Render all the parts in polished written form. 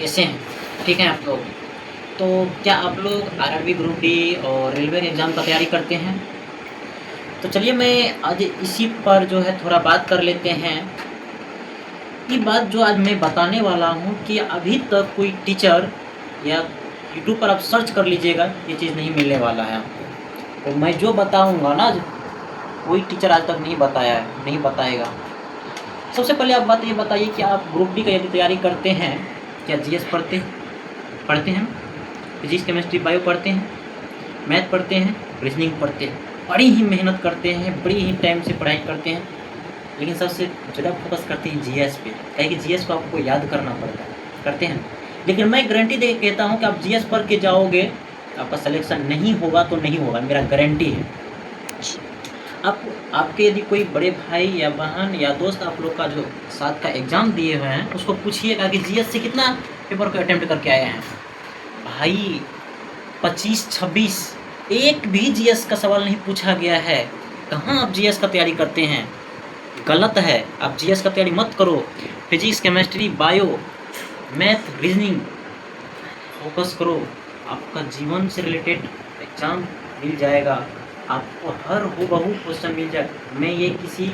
कैसे हैं? ठीक हैं आप लोग? तो क्या आप लोग आरआरबी ग्रुप डी और रेलवे के एग्ज़ाम का तैयारी करते हैं? तो चलिए मैं आज इसी पर जो है थोड़ा बात कर लेते हैं। ये बात जो आज मैं बताने वाला हूँ कि अभी तक कोई टीचर या यूट्यूब पर आप सर्च कर लीजिएगा, ये चीज़ नहीं मिलने वाला है आपको। तो मैं जो बताऊँगा ना, कोई टीचर आज तक नहीं बताया है, नहीं बताएगा। सबसे पहले आप बात ये बताइए कि आप ग्रुप डी का यदि तैयारी करते हैं, क्या जीएस पढ़ते हैं, फिजिक्स, केमिस्ट्री, बायो पढ़ते हैं, मैथ पढ़ते हैं, रीजनिंग पढ़ते हैं, बड़ी ही मेहनत करते हैं, बड़ी ही टाइम से पढ़ाई करते हैं, लेकिन सबसे ज़्यादा फोकस करते हैं जीएस पे। क्या है कि जीएस को आपको याद करना पड़ता है, करते हैं। लेकिन मैं गारंटी दे के कहता हूँ कि आप जीएस पढ़ के जाओगे, आपका सिलेक्शन नहीं होगा तो नहीं होगा, मेरा गारंटी है। आपके यदि कोई बड़े भाई या बहन या दोस्त आप लोग का जो साथ का एग्ज़ाम दिए हुए हैं, उसको पूछिएगा कि जीएस से कितना पेपर को अटेम्प्ट करके आए हैं। भाई 25-26 एक भी जीएस का सवाल नहीं पूछा गया है। कहाँ आप जीएस का तैयारी करते हैं? गलत है, आप जीएस का तैयारी मत करो। Physics, chemistry, bio, math, reasoning focus करो। आपका जीवन से रिलेटेड एग्ज़ाम मिल जाएगा, आपको हर हूबहू क्वेश्चन मिल जाएगा। मैं ये किसी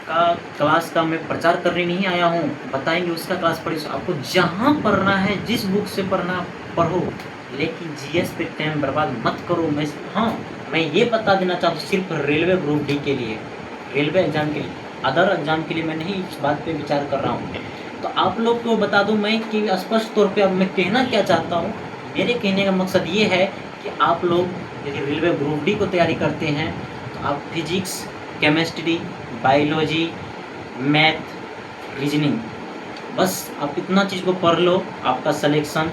का क्लास का मैं प्रचार करने नहीं आया हूँ, बताएंगे उसका क्लास पढ़िए। आपको जहाँ पढ़ना है, जिस बुक से पढ़ना पढ़ो, लेकिन जीएस पे टाइम बर्बाद मत करो। मैं ये बता देना चाहता हूँ, सिर्फ रेलवे ग्रुप डी के लिए, रेलवे एग्ज़ाम के लिए, अदर एग्ज़ाम के लिए मैं नहीं इस बात पे विचार कर रहा हूँ। तो आप लोग को बता दूँ मैं कि स्पष्ट तौर पे अब मैं कहना क्या चाहता हूँ। मेरे कहने का मकसद ये है कि आप लोग यदि रेलवे ग्रुप डी को तैयारी करते हैं तो आप physics, chemistry, biology, math, reasoning, बस आप इतना चीज़ को पढ़ लो। आपका सिलेक्शन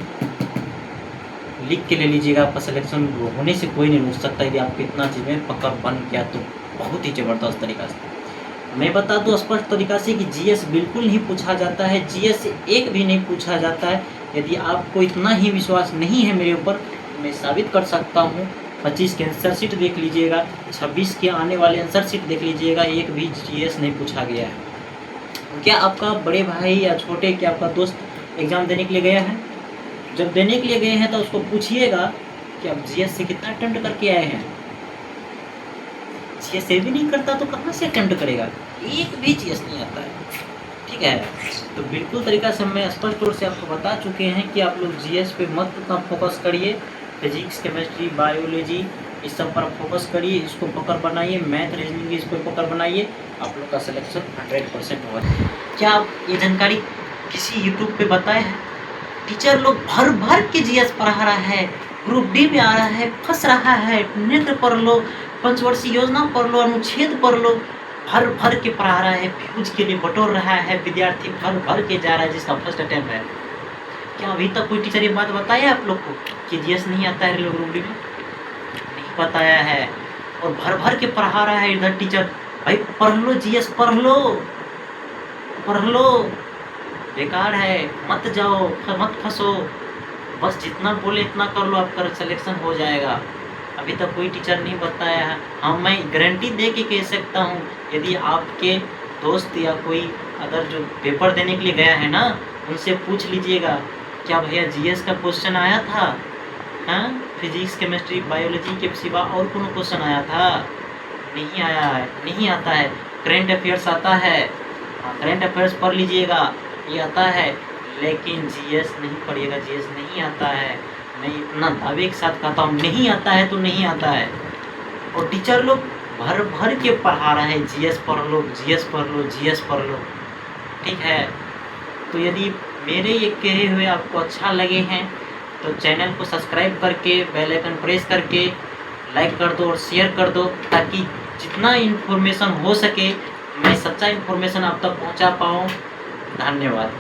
लिख के ले लीजिएगा, आपका सिलेक्शन होने से कोई नहीं रोक सकता यदि आपको इतना चीज़ में पकड़ बन गया तो बहुत ही ज़बरदस्त तरीका से। मैं बता दूँ स्पष्ट तरीक़ा से कि जीएस बिल्कुल नहीं पूछा जाता है, जीएस से एक भी नहीं पूछा जाता है। यदि आपको इतना ही विश्वास नहीं है मेरे ऊपर, मैं साबित कर सकता हूँ। 25 के आंसर शीट देख लीजिएगा, 26 के आने वाले आंसर शीट देख लीजिएगा, एक भी जीएस नहीं पूछा गया है। क्या आपका बड़े भाई या छोटे, क्या आपका दोस्त एग्ज़ाम देने के लिए गया है? जब देने के लिए गए हैं तो उसको पूछिएगा कि आप जीएस से कितना अटेम्प्ट करके आए हैं। जीएस से भी नहीं करता तो कहाँ से अटेम्प्ट करेगा? एक भी जीएस नहीं आता है, ठीक है। तो बिल्कुल तरीका से मैं स्पष्ट तौर से आपको बता चुके हैं कि आप लोग जीएस पे मत उतना फोकस करिए। फिजिक्स, केमिस्ट्री, बायोलॉजी इस सब पर फोकस करिए, इसको पकड़ बनाइए। मैथ, रीजनिंग इस पर पकड़ बनाइए, आप लोग का सिलेक्शन 100% होगा। क्या आप ये जानकारी किसी यूट्यूब पे बताए हैं? टीचर लोग भर भर के जीएस पढ़ा रहा है, ग्रुप डी में आ रहा है, फंस रहा है, नेट पढ़ लो, पंचवर्षीय योजना पढ़ लो, अनुच्छेद पढ़ लो, भर भर के पढ़ा रहा है, फ्यूज के लिए बटोर रहा है, विद्यार्थी भर भर के जा रहा है जिसका फर्स्ट अटेम्प्ट है। क्या अभी तक कोई टीचर ये बात बताया आप लोग को कि जीएस नहीं आता है रेलवे ग्रुप डी में? नहीं बताया है, और भर भर के पढ़ा रहा है इधर टीचर। भाई पढ़ लो, जीएस पढ़ लो, पढ़ लो, बेकार है, मत जाओ, मत फंसो। बस जितना बोले इतना कर लो, आपका सिलेक्शन हो जाएगा। अभी तक कोई टीचर नहीं बताया है। हाँ, मैं गारंटी दे के कह सकता हूँ, यदि आपके दोस्त या कोई अगर जो पेपर देने के लिए गया है ना, उनसे पूछ लीजिएगा, क्या भैया जीएस का क्वेश्चन आया था? हाँ, फिजिक्स, केमिस्ट्री, बायोलॉजी के सिवा और कौन क्वेश्चन आया था? नहीं आया है, नहीं आता है। करेंट अफेयर्स आता है, करेंट अफेयर्स पढ़ लीजिएगा, ये आता है, लेकिन जीएस नहीं पढ़िएगा, जीएस नहीं आता है। मैं इतना दावे के साथ कहता हूँ, नहीं आता है तो नहीं आता है। और टीचर लोग भर भर के पढ़ा रहे हैं, जीएस पढ़ लो, जीएस पढ़ लो, जीएस पढ़ लो, ठीक है। तो यदि मेरे ये कहे हुए आपको अच्छा लगे हैं तो चैनल को सब्सक्राइब करके, बेल आइकन प्रेस करके लाइक कर दो और शेयर कर दो, ताकि जितना इन्फॉर्मेशन हो सके मैं सच्चा इन्फॉर्मेशन आप तक पहुंचा पाऊँ। धन्यवाद।